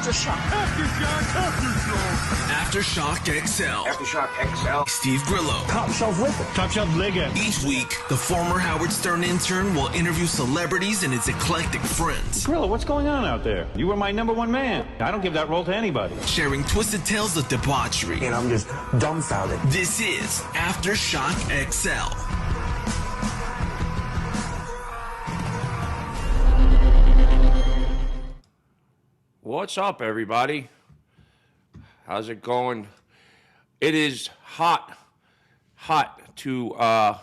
Aftershock. Aftershock XL. Aftershock XL. Steve Grillo. Top Shelf Liquor. Top Shelf Liquor. Each week, the former Howard Stern intern will interview celebrities and his eclectic friends. Grillo, what's going on out there? You were my #1 man. I don't give that role to anybody. Sharing twisted tales of debauchery. And I'm just dumbfounded. This is Aftershock XL. What's up, everybody? How's it going? It is hot, too hot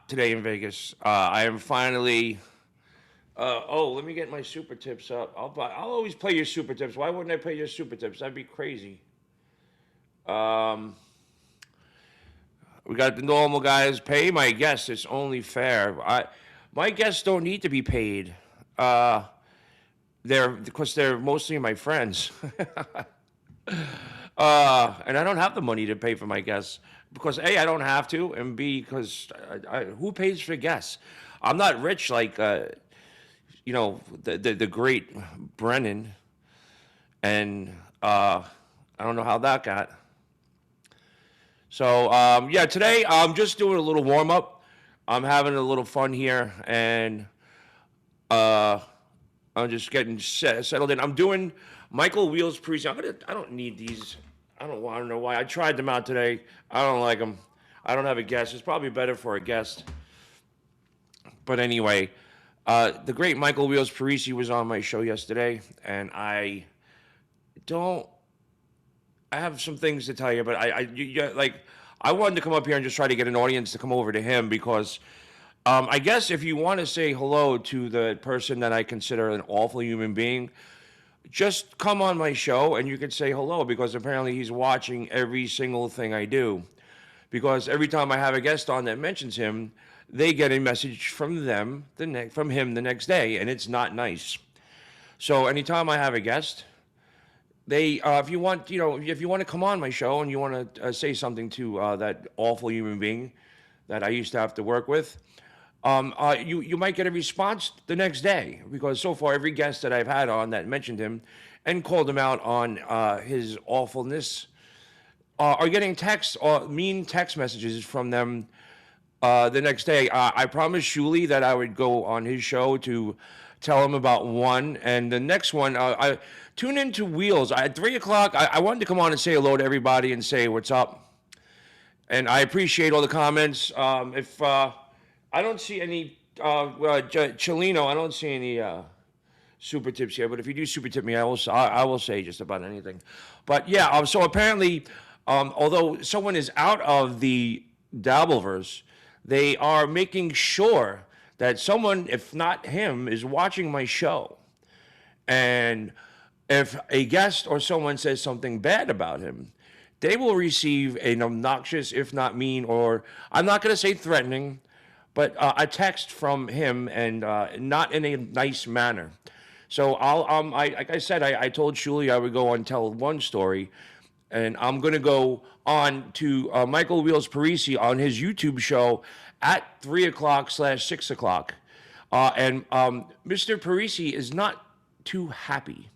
today in Vegas. I am finally. Let me get my super tips up. I'll always play your super tips. Why wouldn't I play your super tips? That'd be crazy. We got the normal guys. Pay my guests. It's only fair. My guests don't need to be paid. Because they're mostly my friends. And I don't have the money to pay for my guests because A, I don't have to, and B, because who pays for guests? I'm not rich like, the great Brennan, and I don't know how that got. So, today I'm just doing a little warm-up. I'm having a little fun here, and I'm just getting settled in. I'm doing Michael Wheels Parisi. I don't need these. I don't know why. I tried them out today. I don't like them. I don't have a guest. It's probably better for a guest. But anyway, the great Michael Wheels Parisi was on my show yesterday, and I have some things to tell you, but I wanted to come up here and just try to get an audience to come over to him because I guess if you want to say hello to the person that I consider an awful human being, just come on my show and you can say hello because apparently he's watching every single thing I do. Because every time I have a guest on that mentions him, they get a message from him the next day, and it's not nice. So anytime I have a guest, if you want to come on my show and you want to say something to that awful human being that I used to have to work with, you might get a response the next day because so far every guest that I've had on that mentioned him and called him out on his awfulness are getting texts or mean text messages from them the next day. I promised Shuli that I would go on his show to tell him about one, and the next one, I tune into Wheels at 3:00. I wanted to come on and say hello to everybody and say what's up, and I appreciate all the comments. If I don't see any, Chelino, I don't see any super tips here, but if you do super tip me, I will say just about anything. But yeah, so apparently, although someone is out of the Dabbleverse, they are making sure that someone, if not him, is watching my show. And if a guest or someone says something bad about him, they will receive an obnoxious, if not mean, or I'm not going to say threatening, but a text from him, and not in a nice manner. So like I said, I told Shuli I would go on and tell one story, and I'm going to go on to Michael Wheels Parisi on his YouTube show at 3:00/6 o'clock. And Mr. Parisi is not too happy.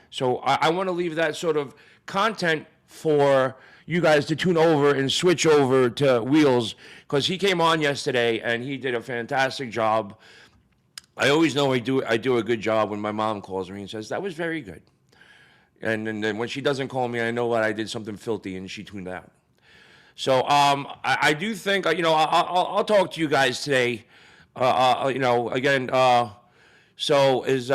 So I want to leave that sort of content for you guys to tune over and switch over to Wheels, because he came on yesterday and he did a fantastic job. I always know I do a good job when my mom calls me and says, that was very good. And then when she doesn't call me, I know that I did something filthy and she tuned out. So I do think, I'll talk to you guys today. Again, so is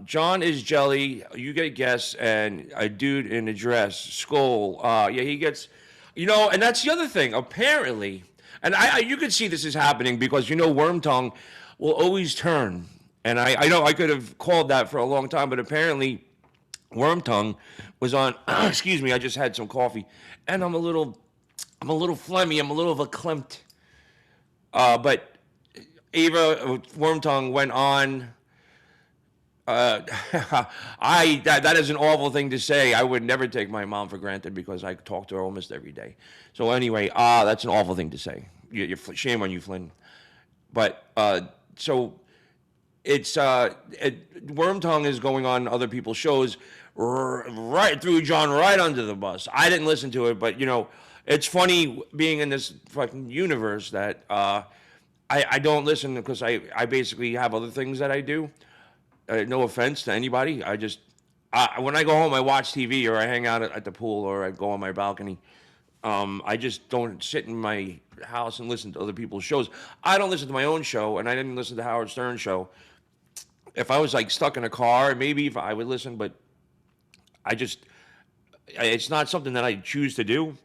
John is Jelly, you get guests, and a dude in a dress, Skull. He gets, and that's the other thing, apparently, and you could see this is happening because, Wormtongue will always turn. And I know I could have called that for a long time, but apparently Wormtongue was on, excuse me, I just had some coffee, and I'm a little phlegmy, I'm a little verklempt. But Ava Wormtongue went on. That is an awful thing to say. I would never take my mom for granted because I talk to her almost every day. So anyway, that's an awful thing to say. Shame on you, Flynn. But so Worm Tongue is going on other people's shows, right through John, right under the bus. I didn't listen to it, but it's funny being in this fucking universe that I don't listen because I basically have other things that I do. No offense to anybody. When I go home, I watch TV or I hang out at the pool or I go on my balcony. I just don't sit in my house and listen to other people's shows. I don't listen to my own show, and I didn't listen to Howard Stern's show. If I was like stuck in a car, maybe if I would listen, but it's not something that I choose to do.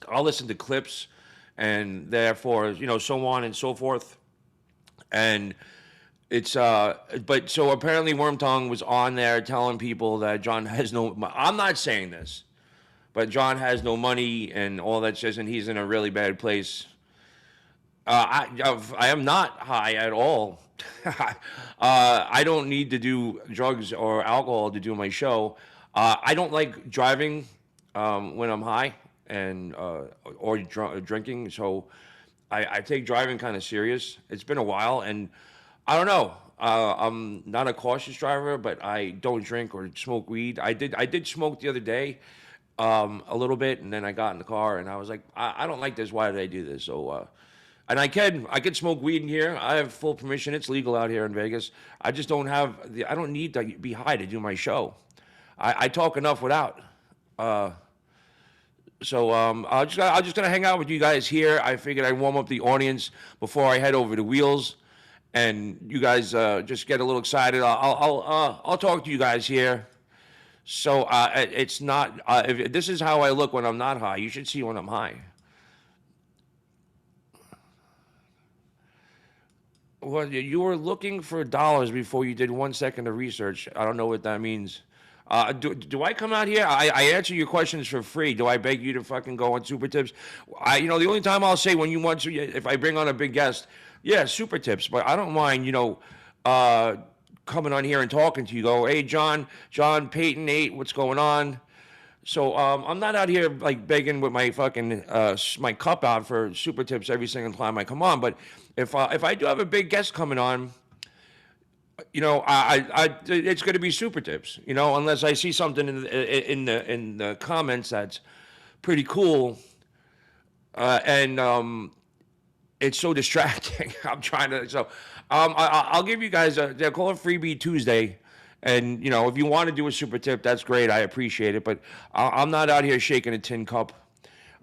I'll listen to clips, and therefore, so on and so forth. And but so apparently Worm Tongue was on there telling people that John has no. I'm not saying this, but John has no money and all that shit, and he's in a really bad place. I am not high at all. I don't need to do drugs or alcohol to do my show. I don't like driving when I'm high and or drinking, so I take driving kind of serious. It's been a while, and I don't know. I'm not a cautious driver, but I don't drink or smoke weed. I did smoke the other day, a little bit, and then I got in the car and I was like, I don't like this. Why did I do this? So, and I could smoke weed in here. I have full permission. It's legal out here in Vegas. I just don't I don't need to be high to do my show. I talk enough without. So I'm just gonna hang out with you guys here. I figured I'd warm up the audience before I head over to Wheels, and you guys just get a little excited. I'll talk to you guys here. So it's not. If this is how I look when I'm not high. You should see when I'm high. Well, you were looking for dollars before you did 1 second of research. I don't know what that means. Do I come out here? I answer your questions for free. Do I beg you to fucking go on Super Tips? The only time I'll say when you want to, if I bring on a big guest, yeah, Super Tips. But I don't mind, coming on here and talking to you. Go, hey, John Payton 8, what's going on? So I'm not out here like begging with my fucking my cup out for Super Tips every single time I come on. But if I do have a big guest coming on, it's going to be Super Tips. Unless I see something in the comments that's pretty cool, and it's so distracting. I'm trying to. So I'll give you guys they'll call it Freebie Tuesday. And, if you want to do a super tip, that's great. I appreciate it. But I'm not out here shaking a tin cup.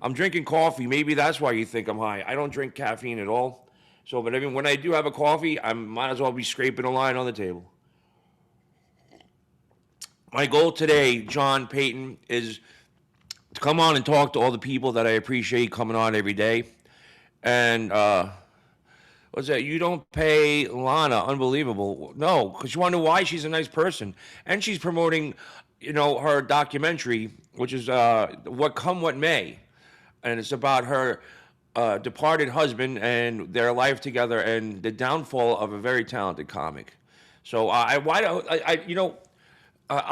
I'm drinking coffee. Maybe that's why you think I'm high. I don't drink caffeine at all. So, but when I do have a coffee, I might as well be scraping a line on the table. My goal today, John Payton, is to come on and talk to all the people that I appreciate coming on every day. And, what's that? You don't pay Lana. Unbelievable. No, because you want to know why? She's a nice person. And she's promoting, her documentary, which is What Come What May. And it's about her departed husband and their life together and the downfall of a very talented comic. So I'm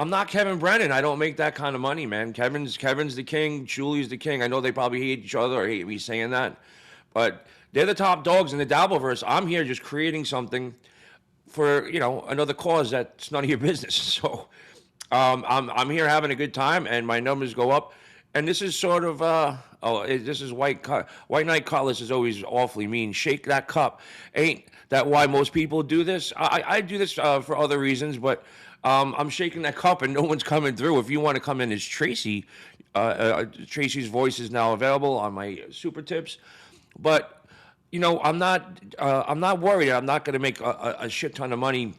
not Kevin Brennan. I don't make that kind of money, man. Kevin's the king. Julie's the king. I know they probably hate each other or hate me saying that. But they're the top dogs in the Dabbleverse. I'm here just creating something for, another cause that's none of your business. So I'm here having a good time, and my numbers go up. And this is sort of, this is White Knight Cutlass is always awfully mean. Shake that cup. Ain't that why most people do this? I do this for other reasons, but I'm shaking that cup and no one's coming through. If you want to come in as Tracy, Tracy's voice is now available on my Super Tips. But I'm not worried. I'm not going to make a shit ton of money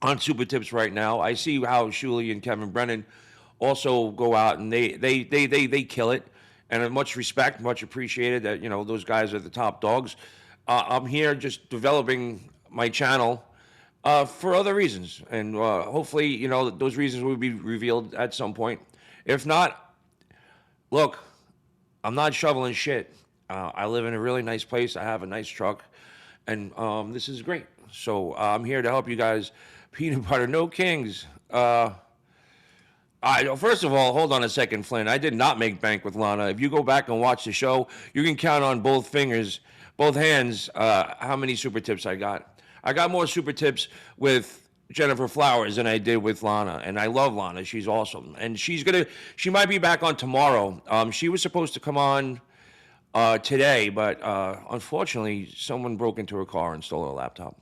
on Super Tips right now. I see how Shuli and Kevin Brennan also go out and they kill it, and much respect, much appreciated that those guys are the top dogs. I'm here just developing my channel for other reasons, and hopefully those reasons will be revealed at some point. If not, look, I'm not shoveling shit. I live in a really nice place. I have a nice truck, and this is great. So I'm here to help you guys. Peanut butter, no kings. First of all, hold on a second, Flynn. I did not make bank with Lana. If you go back and watch the show, you can count on both hands how many Super Tips I got. I got more super tips with Jennifer Flowers than I did with Lana, and I love Lana. She's awesome, and she might be back on tomorrow. She was supposed to come on today, but unfortunately, someone broke into her car and stole her laptop,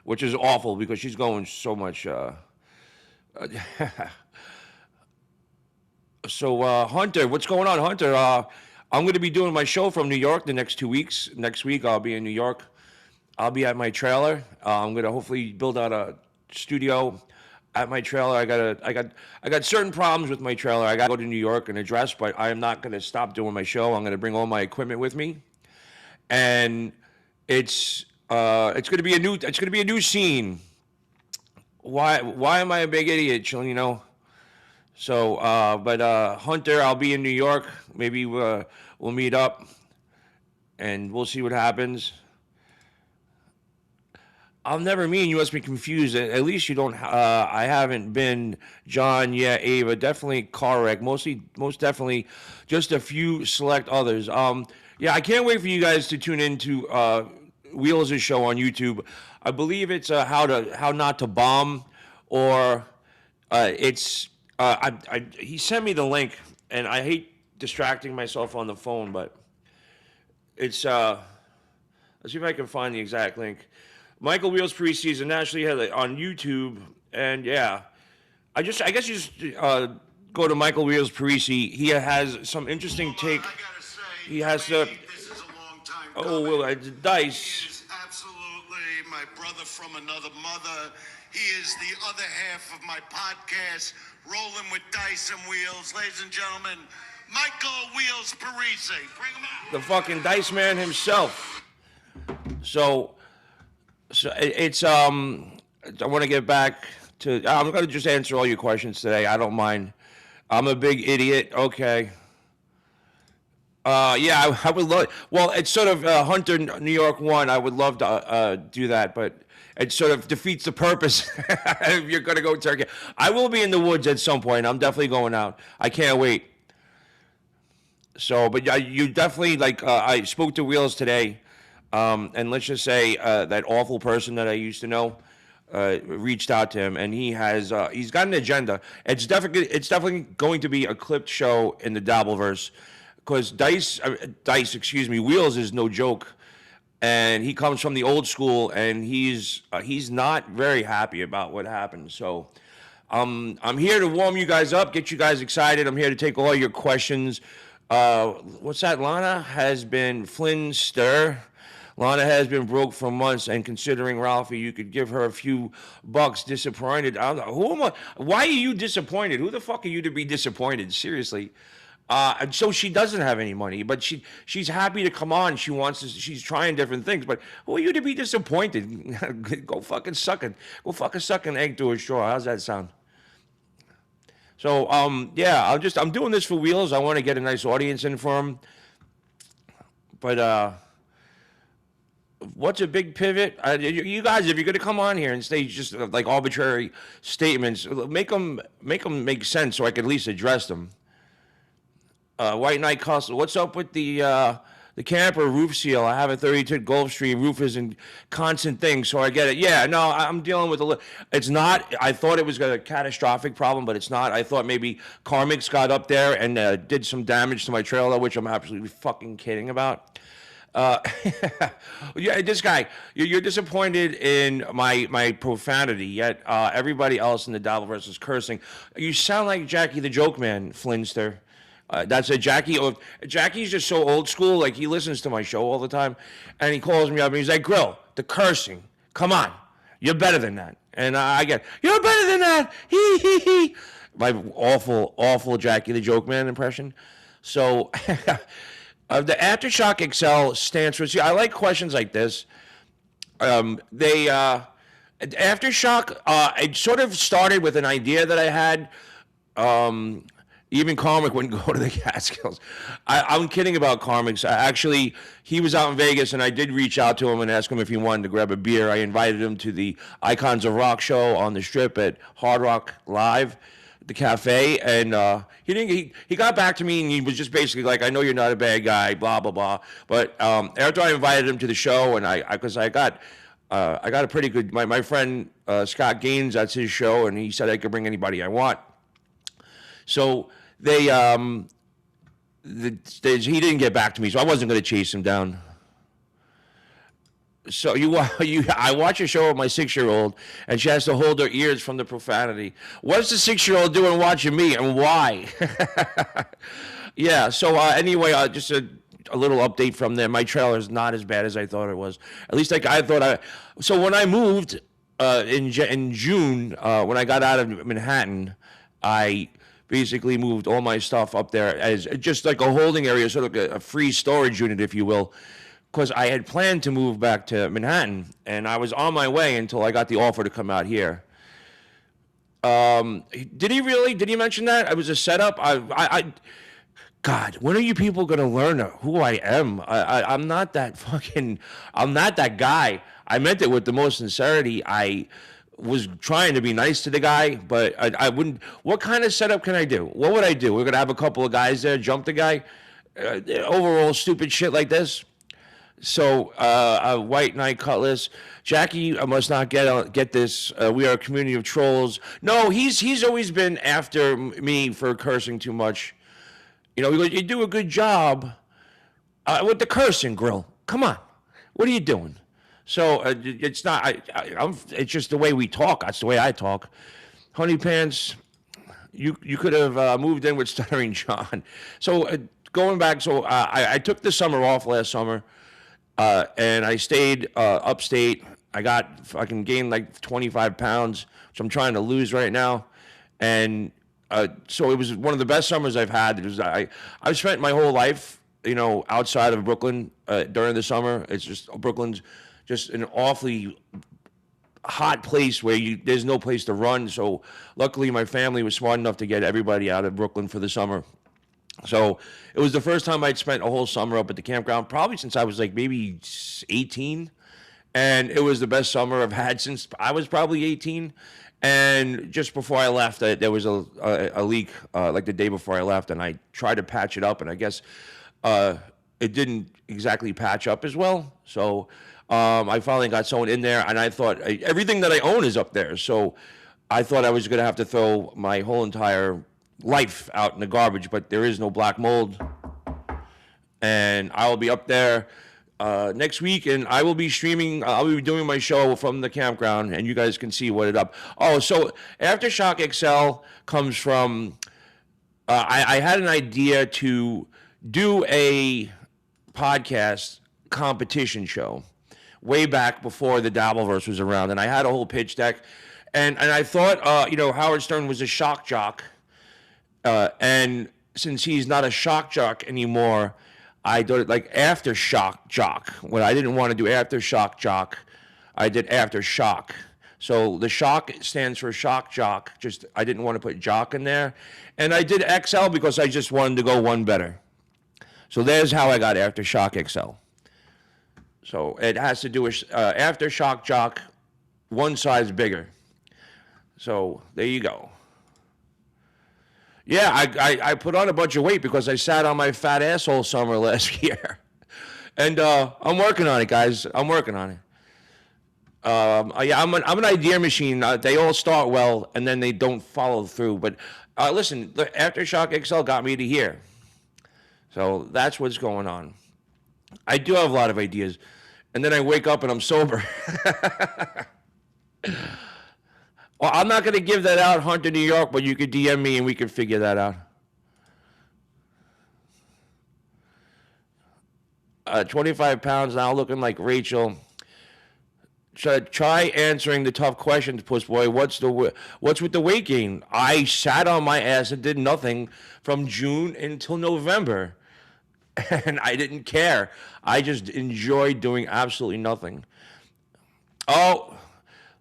which is awful because she's going so much. So Hunter, what's going on, Hunter? I'm going to be doing my show from New York the next 2 weeks. Next week, I'll be in New York. I'll be at my trailer. I'm going to hopefully build out a studio at my trailer. I got certain problems with my trailer. I got to go to New York and address, but I am not going to stop doing my show. I'm going to bring all my equipment with me, and it's going to be a new scene. Why am I a big idiot, you know? So, but Hunter, I'll be in New York. Maybe we'll meet up, and we'll see what happens. I'll never mean you must be confused. At least you don't. I haven't been John. Yeah, Ava. Definitely car wreck. Most definitely, just a few select others. Yeah, I can't wait for you guys to tune into Wheels' show on YouTube. I believe it's how not to bomb, or it's. He sent me the link, and I hate distracting myself on the phone, but it's. Let's see if I can find the exact link. Michael Wheels preseason nationally on YouTube, and yeah, I guess you just go to Michael Wheels Parisi. He has some interesting take. He has this is a long time Dice. He is absolutely my brother from another mother. He is the other half of my podcast, Rolling with Dice and Wheels. Ladies and gentlemen, Michael Wheels Parisi. Bring him out. The fucking Dice Man himself. So it's I want to get back to. I'm going to just answer all your questions today. I don't mind. I'm a big idiot. Okay. Yeah, I would love. Well, it's sort of Hunter New York 1. I would love to do that, but it sort of defeats the purpose if you're going to go turkey. I will be in the woods at some point. I'm definitely going out. I can't wait. So, but you definitely I spoke to Wheels today. And let's just say that awful person that I used to know reached out to him, and he's got an agenda. It's definitely going to be a clipped show in the Dabbleverse, because Wheels is no joke, and he comes from the old school, and he's not very happy about what happened. So I'm here to warm you guys up, get you guys excited. I'm here to take all your questions. What's that? Lana has been Flynn Stir. Lana has been broke for months, and considering Ralphie, you could give her a few bucks. Disappointed. I don't know. Who am I? Why are you disappointed? Who the fuck are you to be disappointed? Seriously. And so she doesn't have any money, but she's happy to come on. She's trying different things, but who are you to be disappointed? Go fucking suck it. Go fucking suck an egg to a straw. How's that sound? So, yeah, I'm doing this for Wheels. I want to get a nice audience in for him. But, what's a big pivot? You guys, if you're going to come on here and say just like arbitrary statements, make them make sense so I can at least address them. White Knight Castle, what's up with the camper roof seal? I have a 32 Gulfstream. Roof is a constant thing, so I get it. Yeah, no, I'm dealing with it's not. I thought it was a catastrophic problem, but it's not. I thought maybe Carmix got up there and did some damage to my trailer, which I'm absolutely fucking kidding about. Yeah, this guy, you're disappointed in my profanity, yet everybody else in the Dabbleverse is cursing. You sound like Jackie the Joke Man, Flinster. That's a Jackie. Jackie's just so old school. Like, he listens to my show all the time, and he calls me up and he's like, "Grill, the cursing. Come on, you're better than that." And I get, "You're better than that." Hee hee hee. My awful Jackie the Joke Man impression. So. The Aftershock XL stands for. See, I like questions like this. Aftershock. It sort of started with an idea that I had. Even Carmick wouldn't go to the Catskills. I'm kidding about Carmick. Actually, he was out in Vegas, and I did reach out to him and ask him if he wanted to grab a beer. I invited him to the Icons of Rock show on the Strip at Hard Rock Live, the cafe, and he got back to me, and he was just basically like, "I know you're not a bad guy, blah blah blah." But after I invited him to the show, and because I got I got a pretty good. My friend Scott Gaines, that's his show, and he said I could bring anybody I want. So he didn't get back to me, so I wasn't going to chase him down. So I watch a show with my 6-year-old, and she has to hold her ears from the profanity. What's the 6-year-old doing watching me, and why? Yeah. So anyway, just a little update from there. My trailer is not as bad as I thought it was. At least like I thought. So when I moved in June, when I got out of Manhattan, I basically moved all my stuff up there as just like a holding area, sort of a free storage unit, if you will. Because I had planned to move back to Manhattan, and I was on my way until I got the offer to come out here. Did he really? Did he mention that? It was a setup? God, when are you people going to learn who I am? I'm not that I'm not that guy. I meant it with the most sincerity. I was trying to be nice to the guy, but I wouldn't. What kind of setup can I do? What would I do? We're going to have a couple of guys there, jump the guy? Overall stupid shit like this? So, White Knight Cutlass, Jackie must not get this. We are a community of trolls. No, he's always been after me for cursing too much. You know, you do a good job with the cursing, Grill. Come on, what are you doing? So it's not. It's just the way we talk. That's the way I talk. Honey Pants, you could have moved in with Stuttering John. So going back, so I took the summer off last summer. And I stayed upstate. I can gain like 25 pounds, which I'm trying to lose right now. And so it was one of the best summers I've had. I've spent my whole life, you know, outside of Brooklyn during the summer. It's just Brooklyn's just an awfully hot place where there's no place to run. So luckily my family was smart enough to get everybody out of Brooklyn for the summer. So it was the first time I'd spent a whole summer up at the campground, probably since I was like maybe 18. And it was the best summer I've had since I was probably 18. And just before I left, there was a leak like the day before I left, and I tried to patch it up, and I guess it didn't exactly patch up as well. So I finally got someone in there, and I thought everything that I own is up there. So I thought I was going to have to throw my whole entire life out in the garbage, but there is no black mold, and I will be up there next week, and I will be streaming. I'll be doing my show from the campground, and you guys can see what it up. Oh, so Aftershock XL comes from. I had an idea to do a podcast competition show way back before the Dabbleverse was around, and I had a whole pitch deck, and I thought Howard Stern was a shock jock. And since he's not a shock jock anymore, I did it like Aftershock jock. When I didn't want to do Aftershock jock, I did Aftershock. So the shock stands for shock jock. Just I didn't want to put jock in there, and I did XL because I just wanted to go one better. So there's how I got Aftershock XL. So it has to do with Aftershock jock, one size bigger. So there you go. Yeah, I put on a bunch of weight because I sat on my fat asshole summer last year. And I'm working on it, guys. I'm working on it. Yeah, I'm an idea machine. They all start well, and then they don't follow through. But listen, the Aftershock XL got me to here. So that's what's going on. I do have a lot of ideas. And then I wake up and I'm sober. Well, I'm not going to give that out, Hunter, New York, but you could DM me and we can figure that out. 25 pounds now, looking like Rachel. Try answering the tough questions, Puss Boy. What's with the weight gain? I sat on my ass and did nothing from June until November, and I didn't care. I just enjoyed doing absolutely nothing. Oh,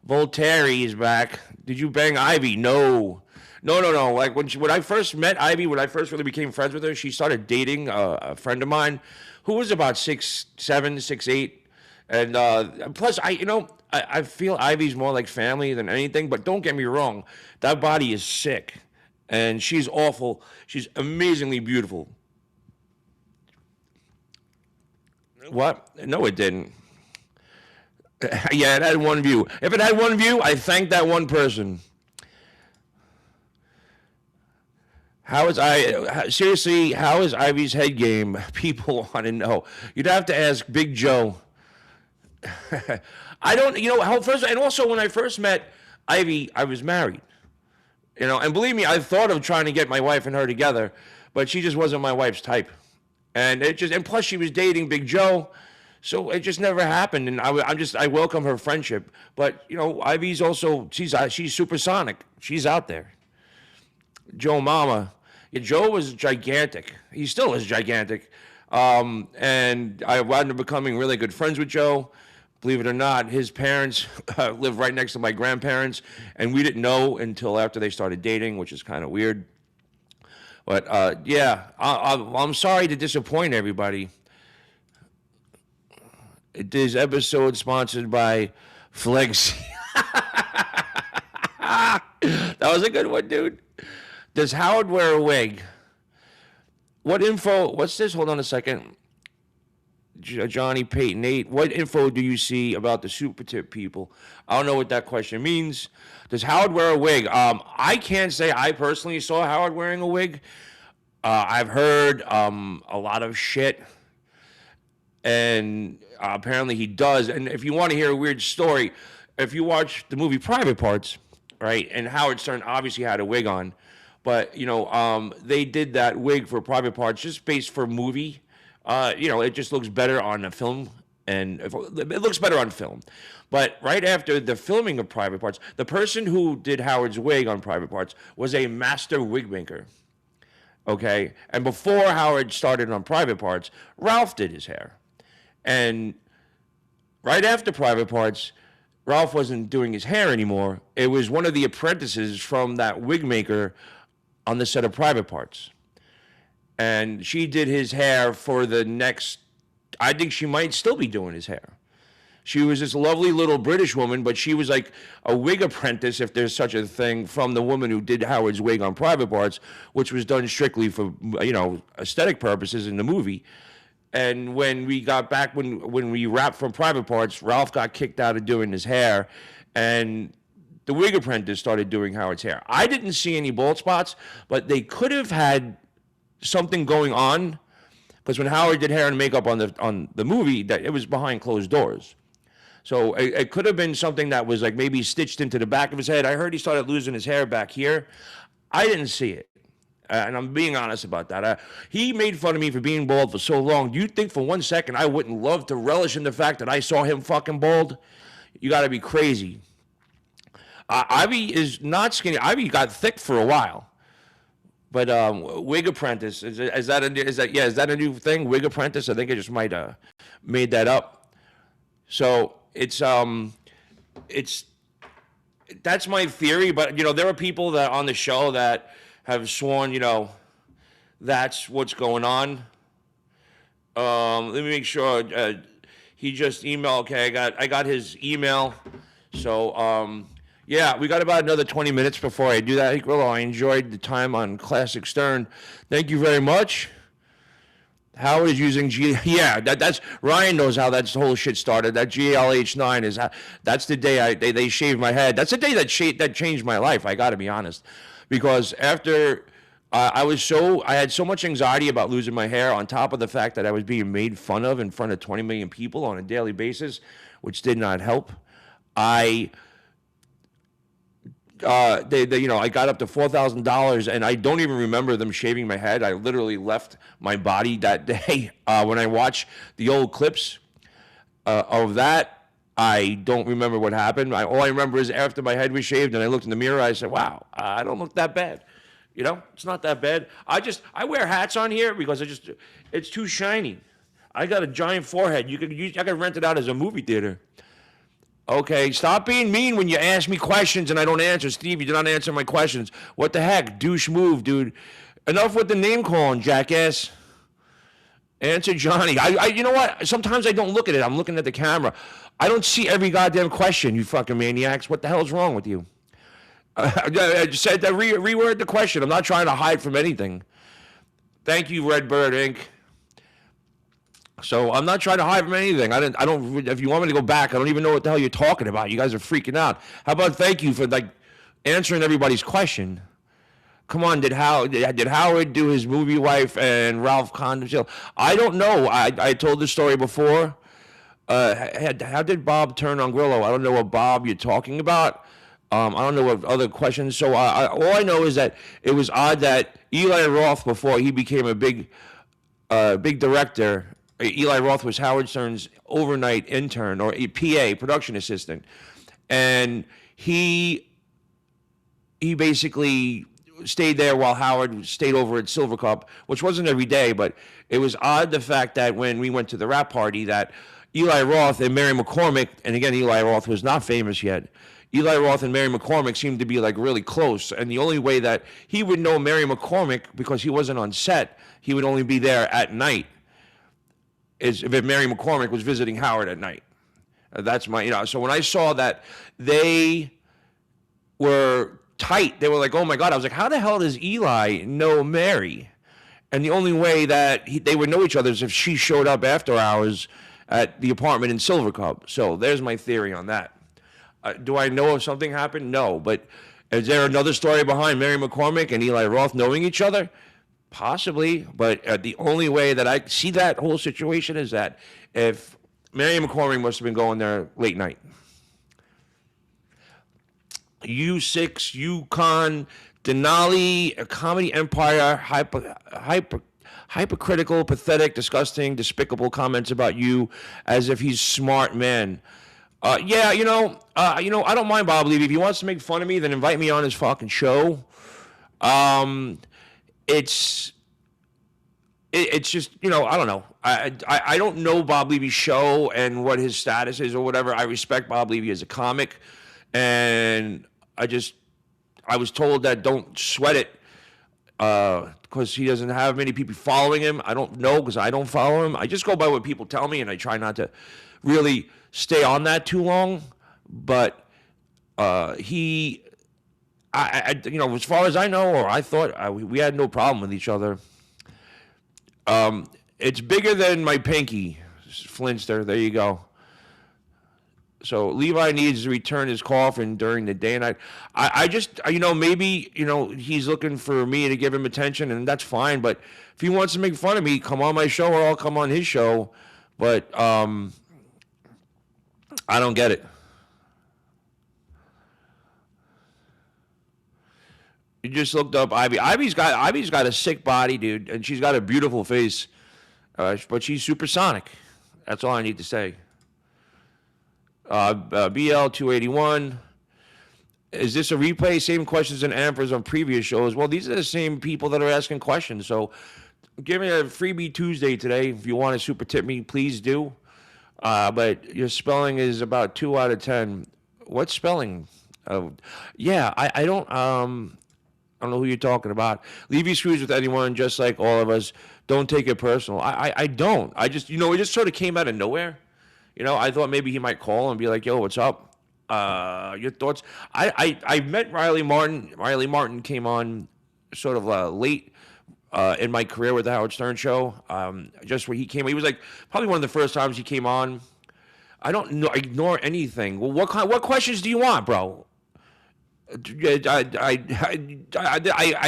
Voltaire is back. Did you bang Ivy? No. Like when I first met Ivy, when I first really became friends with her, she started dating a friend of mine who was about 6'7", 6'8". And plus, I feel Ivy's more like family than anything. But don't get me wrong, that body is sick, and she's awful. She's amazingly beautiful. What? No, it didn't. Yeah, it had one view. If it had one view, I thank that one person. Seriously, how is Ivy's head game? People want to know. You'd have to ask Big Joe. I don't, how first, and also when I first met Ivy, I was married. And believe me, I thought of trying to get my wife and her together, but she just wasn't my wife's type. And plus she was dating Big Joe, so it just never happened. And I welcome her friendship. But, Ivy's also, she's supersonic. She's out there. Joe Mama. Yeah, Joe was gigantic. He still is gigantic. And I wound up becoming really good friends with Joe. Believe it or not, his parents live right next to my grandparents, and we didn't know until after they started dating, which is kind of weird. But yeah, I'm sorry to disappoint everybody. This episode sponsored by Flex. That was a good one, dude. Does Howard wear a wig? What info? What's this? Hold on a second. Johnny Payton 8. What info do you see about the super tip people? I don't know what that question means. Does Howard wear a wig? I can't say I personally saw Howard wearing a wig. I've heard a lot of shit. And apparently he does. And if you want to hear a weird story, if you watch the movie Private Parts, right, and Howard Stern obviously had a wig on, but, they did that wig for Private Parts just based for movie. It just looks better on a film, and it looks better on film. But right after the filming of Private Parts, the person who did Howard's wig on Private Parts was a master wig maker. Okay? And before Howard started on Private Parts, Ralph did his hair. And right after Private Parts, Ralph wasn't doing his hair anymore. It was one of the apprentices from that wig maker on the set of Private Parts. And she did his hair for the next, I think she might still be doing his hair. She was this lovely little British woman, but she was like a wig apprentice, if there's such a thing, from the woman who did Howard's wig on Private Parts, which was done strictly for, aesthetic purposes in the movie. And when we got back, when we wrapped from Private Parts, Ralph got kicked out of doing his hair, and the wig apprentice started doing Howard's hair. I didn't see any bald spots, but they could have had something going on, because when Howard did hair and makeup on the movie, that it was behind closed doors. So it could have been something that was like maybe stitched into the back of his head. I heard he started losing his hair back here. I didn't see it. And I'm being honest about that. He made fun of me for being bald for so long. Do you think for 1 second I wouldn't love to relish in the fact that I saw him fucking bald? You got to be crazy. Ivy is not skinny. Ivy got thick for a while. But wig apprentice, is that a new thing? Wig apprentice? I think I just might made that up. So it's that's my theory. But there are people that on the show that have sworn that's what's going on. Let me make sure. He just emailed. Okay, I got his email. So yeah, we got about another 20 minutes before I do that. Well, I enjoyed the time on Classic Stern. Thank you very much. Howard is using Yeah, that's Ryan knows how that whole shit started. That GLH9 is that's the day they shaved my head. That's the day that changed my life. I got to be honest, because after I had so much anxiety about losing my hair, on top of the fact that I was being made fun of in front of 20 million people on a daily basis, which did not help. I got up to $4,000, and I don't even remember them shaving my head. I literally left my body that day. When I watch the old clips of that, I don't remember what happened. All I remember is after my head was shaved and I looked in the mirror, I said, wow, I don't look that bad. It's not that bad. I wear hats on here because it's too shiny. I got a giant forehead. I could rent it out as a movie theater. Okay, stop being mean when you ask me questions and I don't answer. Steve, you did not answer my questions. What the heck? Douche move, dude. Enough with the name calling, jackass. Answer Johnny. You know what? Sometimes I don't look at it. I'm looking at the camera. I don't see every goddamn question, you fucking maniacs. What the hell's wrong with you? I just said that reword the question. I'm not trying to hide from anything. Thank you, Redbird Inc. So I'm not trying to hide from anything. I don't. If you want me to go back, I don't even know what the hell you're talking about. You guys are freaking out. How about thank you for like answering everybody's question? Come on, did Howard do his movie wife and Ralph Condon? I don't know. I told the story before. How did Bob turn on Grillo? I don't know what Bob you're talking about. I don't know what other questions. So all I know is that it was odd that Eli Roth, before he became a big director, Eli Roth was Howard Stern's overnight intern or a PA, production assistant, and he basically stayed there while Howard stayed over at Silver Cup, which wasn't every day, but it was odd the fact that when we went to the rap party that Eli Roth and Mary McCormick, and again, Eli Roth was not famous yet, Eli Roth and Mary McCormick seemed to be like really close, and the only way that he would know Mary McCormick, because he wasn't on set, he would only be there at night, is if Mary McCormick was visiting Howard at night. That's my, so when I saw that they were tight, they were like, oh my God, I was like, how the hell does Eli know Mary? And the only way that they would know each other is if she showed up after hours at the apartment in Silver Cup. So there's my theory on that. Do I know if something happened? No, but is there another story behind Mary McCormick and Eli Roth knowing each other? Possibly, but the only way that I see that whole situation is that if Mary McCormick must have been going there late night. U6, Yukon, Denali, Comedy Empire, hypercritical, pathetic, disgusting, despicable comments about you as if he's smart man. Yeah, I don't mind Bob Levy. If he wants to make fun of me, then invite me on his fucking show. It's just, I don't know. I don't know Bob Levy's show and what his status is or whatever. I respect Bob Levy as a comic, and I was told that don't sweat it because he doesn't have many people following him. I don't know because I don't follow him. I just go by what people tell me, and I try not to really stay on that too long. But as far as I know, or I thought, we had no problem with each other. It's bigger than my pinky, Flinster. There you go. So Levi needs to return his coffin during the day, and I just, maybe, he's looking for me to give him attention, and that's fine. But if he wants to make fun of me, come on my show, or I'll come on his show. But I don't get it. You just looked up Ivy. Ivy's got a sick body, dude, and she's got a beautiful face, but she's supersonic. That's all I need to say. BL281. Is this a replay? Same questions and answers on previous shows. Well, these are the same people that are asking questions. So give me a freebie Tuesday today. If you want to super tip me, please do. But your spelling is about 2 out of 10. What spelling? Yeah, I don't know who you're talking about. Levy screws with anyone, just like all of us. Don't take it personal. I don't. I just, it just sort of came out of nowhere. I thought maybe he might call and be like, yo, what's up? Your thoughts? I met Riley Martin. Riley Martin came on sort of late in my career with the Howard Stern Show. Just where he came. He was like probably one of the first times he came on. I don't ignore anything. Well, what questions do you want, bro? I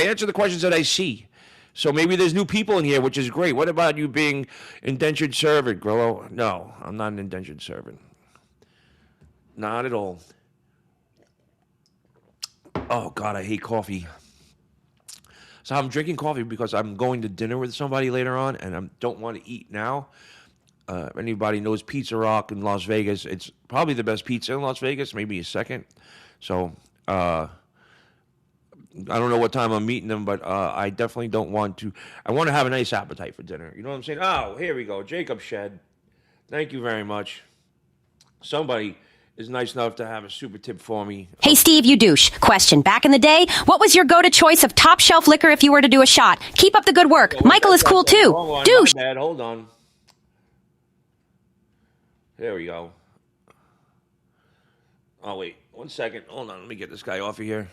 answer the questions that I see. So maybe there's new people in here, which is great. What about you being indentured servant, Grillo? No, I'm not an indentured servant. Not at all. Oh, God, I hate coffee. So I'm drinking coffee because I'm going to dinner with somebody later on, and I don't want to eat now. If anybody knows Pizza Rock in Las Vegas, it's probably the best pizza in Las Vegas, maybe a second. So, I don't know what time I'm meeting them, but I definitely don't want to. I want to have a nice appetite for dinner. You know what I'm saying? Oh, here we go. Jacob Shed. Thank you very much. Somebody is nice enough to have a super tip for me. Hey, Steve, you douche. Question. Back in the day, what was your go-to choice of top shelf liquor if you were to do a shot? Keep up the good work. Michael is cool, too. Douche. My bad. Hold on. There we go. Oh, wait. 1 second. Hold on. Let me get this guy off of here.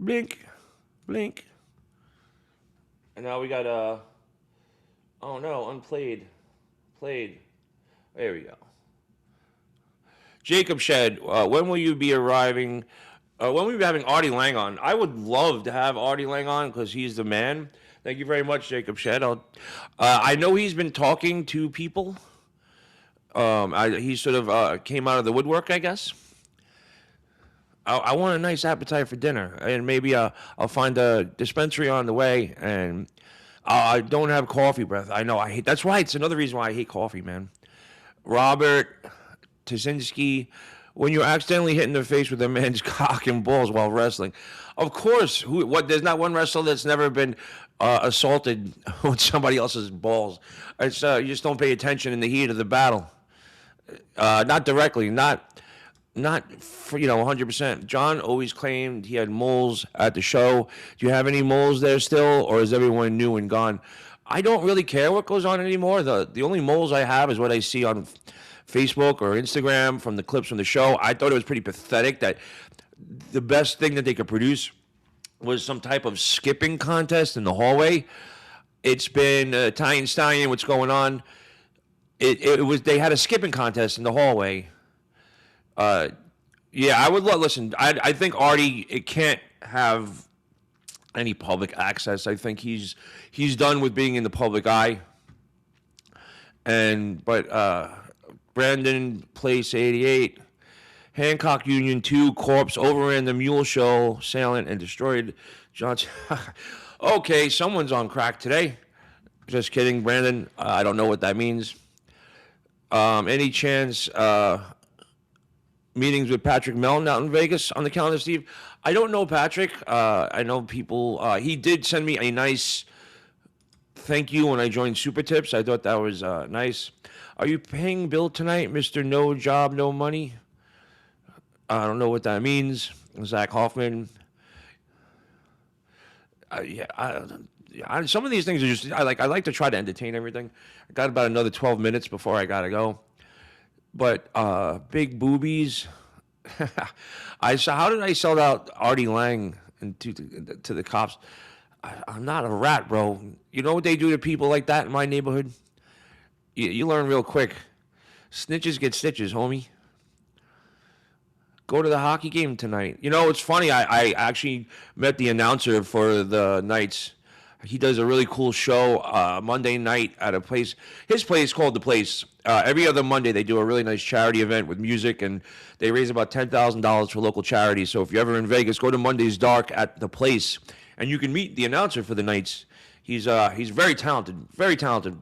Blink, blink. And now we got Oh no, unplayed. Played. There we go. Jacob Shed, when will you be arriving? When will you be having Artie Lang on? I would love to have Artie Lang on because he's the man. Thank you very much, Jacob Shed. I know he's been talking to people. He sort of came out of the woodwork, I guess. I want a nice appetite for dinner, and maybe I'll find a dispensary on the way. And I don't have coffee breath. I know I hate. That's why it's another reason why I hate coffee, man. Robert Tazinski, when you're accidentally hit in the face with a man's cock and balls while wrestling, of course. There's not one wrestler that's never been assaulted with somebody else's balls. It's you just don't pay attention in the heat of the battle. Not directly, not for 100%. John always claimed he had moles at the show. Do you have any moles there still, or is everyone new and gone? I don't really care what goes on anymore. The only moles I have is what I see on Facebook or Instagram from the clips from the show. I thought it was pretty pathetic that the best thing that they could produce was some type of skipping contest in the hallway. It's been Italian Stallion, what's going on? It was, they had a skipping contest in the hallway. Yeah, I would listen. I think Artie, it can't have any public access. I think he's done with being in the public eye. But Brandon Place 88, Hancock Union 2 corpse overran the Mule Show assailant and destroyed Johnson. Okay, someone's on crack today. Just kidding, Brandon. I don't know what that means. Any chance meetings with Patrick Melton out in Vegas on the calendar, Steve? I don't know Patrick. I know people. He did send me a nice thank you when I joined Super Tips. I thought that was nice. Are you paying bill tonight, Mr. No Job, No Money? I don't know what that means. Zach Hoffman. Some of these things are just I like to try to entertain everything. I got about another 12 minutes before I gotta go. But big boobies. How did I sell out Artie Lang to the cops? I'm not a rat, bro. You know what they do to people like that in my neighborhood? You learn real quick. Snitches get stitches, homie. Go to the hockey game tonight. You know, it's funny. I actually met the announcer for the Knights. He does a really cool show Monday night at a place. His place called The Place. Every other Monday, they do a really nice charity event with music, and they raise about $10,000 for local charities. So if you're ever in Vegas, go to Monday's Dark at The Place, and you can meet the announcer for the Knights. He's very talented,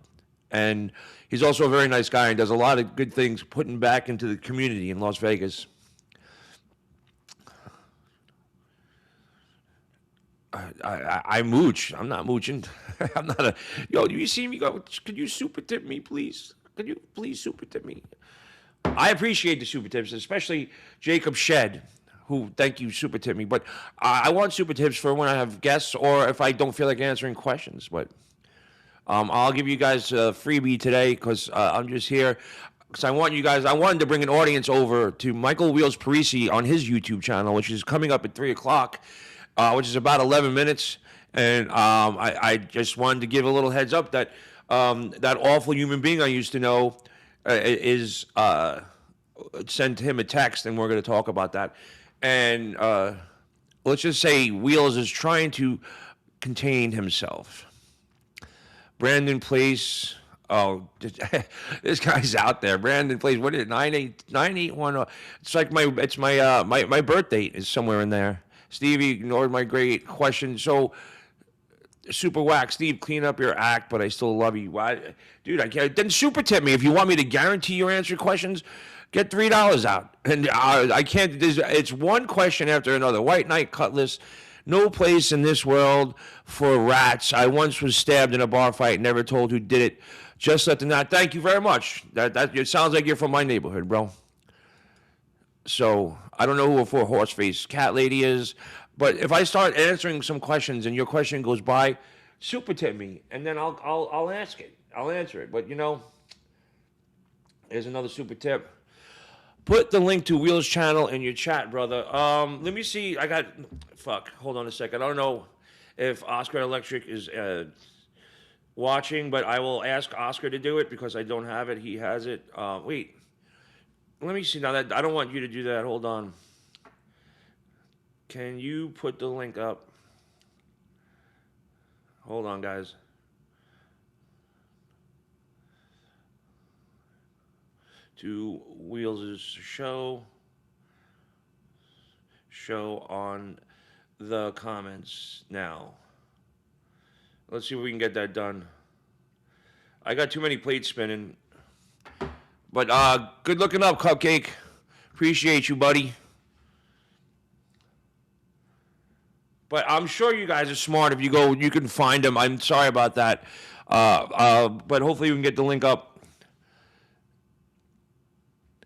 and he's also a very nice guy and does a lot of good things putting back into the community in Las Vegas. I mooch. I'm not mooching. I'm not a. Yo, do you see me go? Could you super tip me, please? Could you please super tip me? I appreciate the super tips, especially Jacob Shed, who thank you super tip me. But I want super tips for when I have guests or if I don't feel like answering questions. But I'll give you guys a freebie today because I'm just here. Because I wanted to bring an audience over to Michael Wheels Parisi on his YouTube channel, which is coming up at 3 o'clock. Which is about 11 minutes. And I just wanted to give a little heads up that that awful human being I used to know is sent him a text, and we're going to talk about that. And let's just say Wheels is trying to contain himself. Brandon Place. Oh, this guy's out there. Brandon Place. What is it? 981. It's like my birth date is somewhere in there. Stevie ignored my great question. So, Super Whack, Steve, clean up your act, but I still love you. Why? Dude, I can't. Then super tip me. If you want me to guarantee your answer questions, get $3 out. And I can't. It's one question after another. White Knight Cutlass. No place in this world for rats. I once was stabbed in a bar fight, never told who did it. Just let them not. Thank you very much. It sounds like you're from my neighborhood, bro. So I don't know who a four horse face cat lady is, but if I start answering some questions and your question goes by, super tip me, and then I'll ask it. I'll answer it. But here's another super tip. Put the link to Wheels' channel in your chat, brother. Let me see. Hold on a second. I don't know if Oscar Electric is watching, but I will ask Oscar to do it because I don't have it. He has it. Wait, let me see now. That I don't want you to do that. Hold on. Can you put the link up? Hold on, guys. To Wheels' show on the comments now. Let's see if we can get that done. I got too many plates spinning. But good looking up, Cupcake. Appreciate you, buddy. But I'm sure you guys are smart. If you go, you can find them. I'm sorry about that. But hopefully we can get the link up.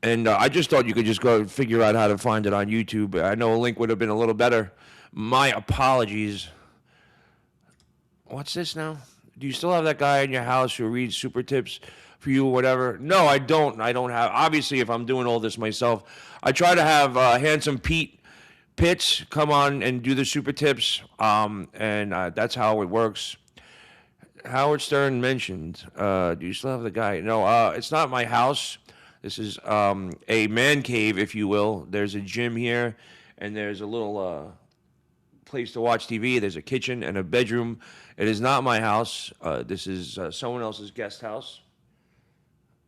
And I just thought you could just go figure out how to find it on YouTube. I know a link would have been a little better. My apologies. What's this now? Do you still have that guy in your house who reads super tips for you or whatever? No, I don't. I don't have. Obviously, if I'm doing all this myself, I try to have Handsome Pete Pitts come on and do the super tips. And that's how it works. Howard Stern mentioned, do you still have the guy? No, it's not my house. This is a man cave, if you will. There's a gym here, and there's a little place to watch TV. There's a kitchen and a bedroom. It is not my house. This is someone else's guest house.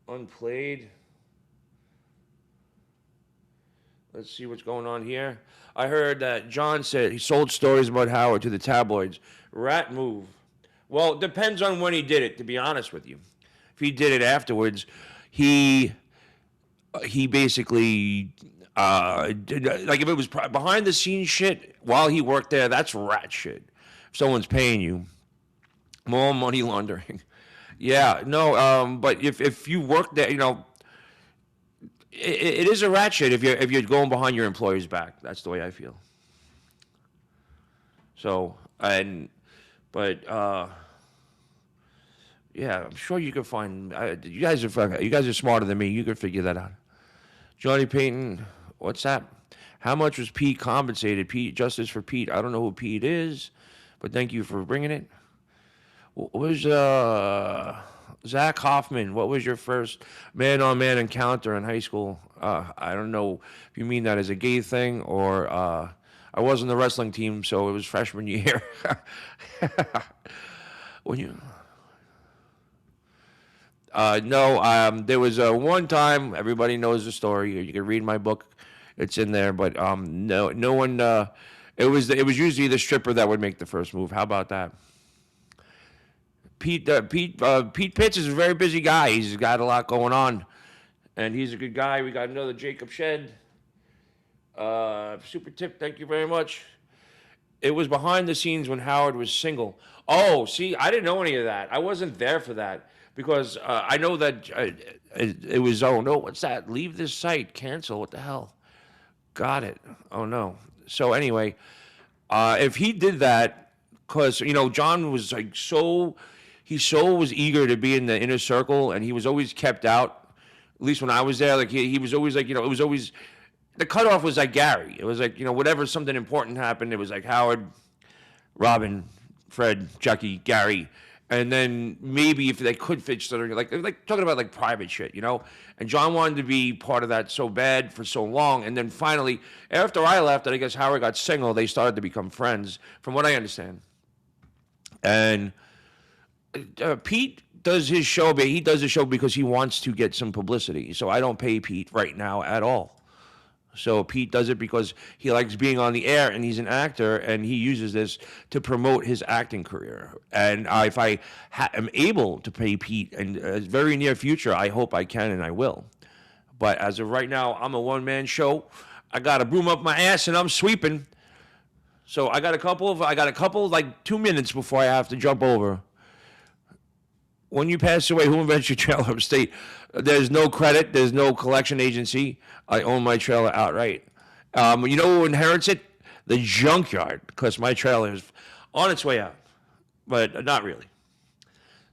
Unplayed. Let's see what's going on here. I heard that John said he sold stories about Howard to the tabloids. Rat move. Well, it depends on when he did it, to be honest with you. If he did it afterwards, he basically, like if it was behind the scenes shit while he worked there, that's rat shit. If someone's paying you, more money laundering. Yeah, no, but if you work there, you know, it is a rat shit if you're going behind your employer's back. That's the way I feel. So, yeah, I'm sure you can find. You guys are smarter than me. You can figure that out. Johnny Payton, what's that? How much was Pete compensated? Pete, justice for Pete. I don't know who Pete is, but thank you for bringing it. What was Zach Hoffman? What was your first man-on-man encounter in high school? I don't know if you mean that as a gay thing or I was on the wrestling team, so it was freshman year. When you. No, there was one time, everybody knows the story. You can read my book. It's in there, but no one, it was usually the stripper that would make the first move. How about that? Pete Pitts is a very busy guy. He's got a lot going on, and he's a good guy. We got another Jacob Shed. Super tip, thank you very much. It was behind the scenes when Howard was single. Oh, see, I didn't know any of that. I wasn't there for that. Because I know that it was, oh no, what's that? Leave this site, cancel, what the hell? Got it. Oh no. So anyway, if he did that, because, you know, John was like he was eager to be in the inner circle, and he was always kept out, at least when I was there. Like he was always like, you know, it was always, the cutoff was like Gary. It was like, you know, whatever something important happened, it was like Howard, Robin, Fred, Jackie, Gary. And then maybe if they could fit each other, like talking about like private shit, you know? And John wanted to be part of that so bad for so long. And then finally, after I left, and I guess Howard got single, they started to become friends, from what I understand. And Pete does his show, but he does the show because he wants to get some publicity. So I don't pay Pete right now at all. So Pete does it because he likes being on the air, and he's an actor, and he uses this to promote his acting career. And if I am able to pay Pete in a very near future, I hope I can and I will. But as of right now, I'm a one-man show. I got a broom up my ass and I'm sweeping. So I got a couple like 2 minutes before I have to jump over. When you pass away, who invents your trailer estate? There's no credit. There's no collection agency. I own my trailer outright. You know who inherits it? The junkyard, because my trailer is on its way out, but not really.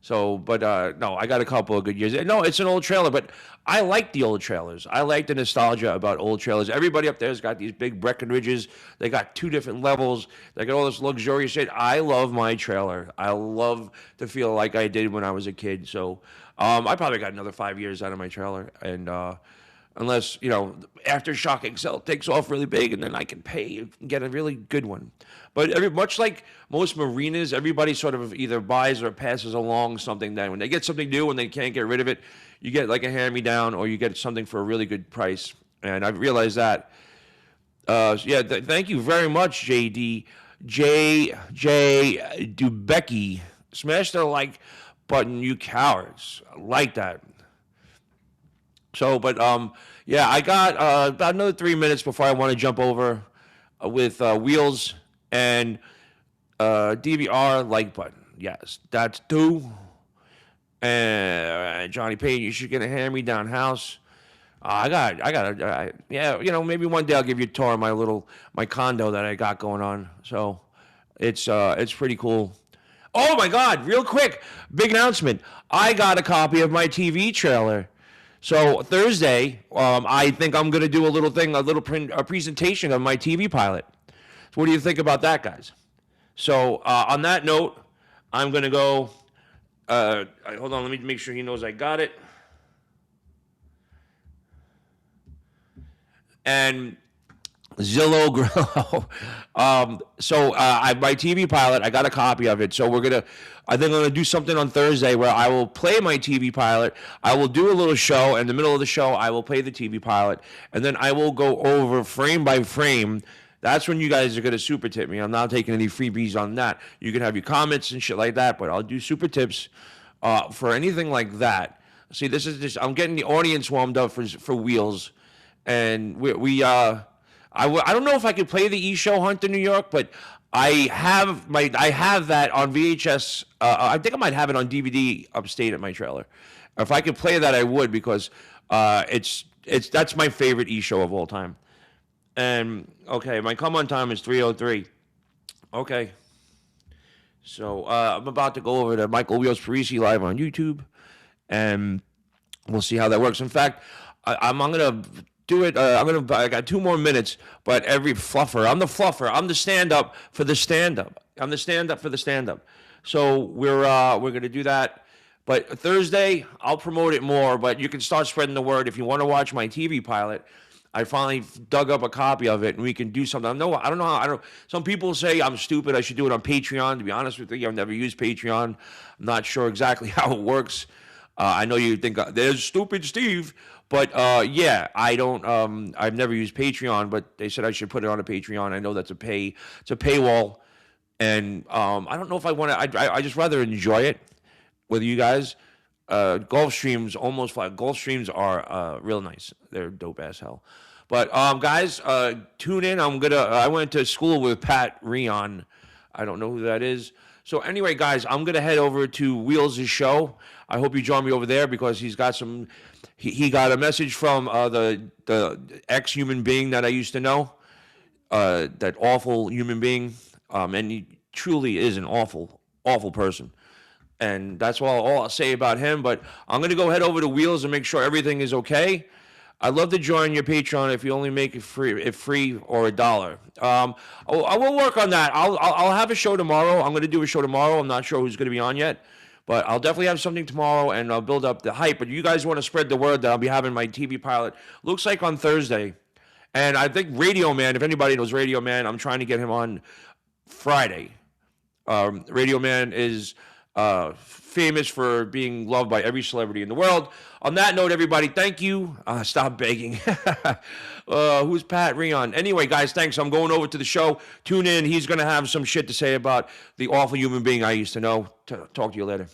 So, but no, I got a couple of good years. No, it's an old trailer, but I like the old trailers. I like the nostalgia about old trailers. Everybody up there's got these big Breckenridges. They got 2 different levels. They got all this luxurious shit. I love my trailer. I love to feel like I did when I was a kid. So, I probably got another 5 years out of my trailer, and unless Aftershock Excel takes off really big, and then I can pay and get a really good one. But much like most marinas, everybody sort of either buys or passes along something that when they get something new and they can't get rid of it, you get like a hand-me-down or you get something for a really good price. And I've realized that. Thank you very much, JD. J. Dubecki. Smash the like button, you cowards. I like that. So, but I got about another 3 minutes before I want to jump over with Wheels and DVR like button. Yes, that's due. And Johnny Payne, you should get a hand-me-down house. Maybe one day I'll give you a tour of my condo that I got going on. So it's pretty cool. Oh my God! Real quick, big announcement. I got a copy of my TV trailer. So Thursday, I think I'm going to do a presentation of my TV pilot. So what do you think about that, guys? So on that note, I'm going to go. Hold on, let me make sure he knows I got it. And Zillow Grillo. My TV pilot, I got a copy of it. So I think I'm going to do something on Thursday where I will play my TV pilot. I will do a little show. In the middle of the show, I will play the TV pilot. And then I will go over frame by frame. That's when you guys are going to super tip me. I'm not taking any freebies on that. You can have your comments and shit like that, but I'll do super tips for anything like that. See, this is just, I'm getting the audience warmed up for Wheels. And I don't know if I could play the E-Show Hunt in New York, but I have that on VHS. I think I might have it on DVD upstate at my trailer. If I could play that, I would, because that's my favorite E-Show of all time. And okay, my come on time is 3:03. Okay, so I'm about to go over to Michael Wheels Parisi live on YouTube, and we'll see how that works. In fact, I'm gonna do it. I got 2 more minutes, but every fluffer. I'm the fluffer. I'm the stand-up for the stand-up. I'm the stand-up for the stand-up. So we're gonna do that. But Thursday, I'll promote it more. But you can start spreading the word if you want to watch my TV pilot. I finally dug up a copy of it, and we can do something. I don't know. Some people say I'm stupid. I should do it on Patreon. To be honest with you, I've never used Patreon. I'm not sure exactly how it works. I know you think there's stupid Steve, but I don't. I've never used Patreon, but they said I should put it on a Patreon. I know that's it's a paywall, and I don't know if I want to. I just rather enjoy it with you guys. Gulfstreams almost fly. Gulfstreams are real nice. They're dope as hell. But guys, tune in. I went to school with Pat Rion. I don't know who that is. So anyway, guys, I'm gonna head over to Wheels' show. I hope you join me over there because he's got some. He got a message from the ex-human being that I used to know, that awful human being, and he truly is an awful person. And that's all I'll say about him. But I'm going to go head over to Wheels and make sure everything is okay. I'd love to join your Patreon if you only make it free or $1. I will work on that. I'll have a show tomorrow. I'm going to do a show tomorrow. I'm not sure who's going to be on yet. But I'll definitely have something tomorrow, and I'll build up the hype. But you guys want to spread the word that I'll be having my TV pilot. Looks like on Thursday. And I think Radio Man, if anybody knows Radio Man, I'm trying to get him on Friday. Radio Man is famous for being loved by every celebrity in the world. On that note, everybody, thank you. Stop begging. Who's Pat Rion? Anyway, guys, thanks. I'm going over to the show. Tune in. He's going to have some shit to say about the awful human being I used to know. Talk to you later.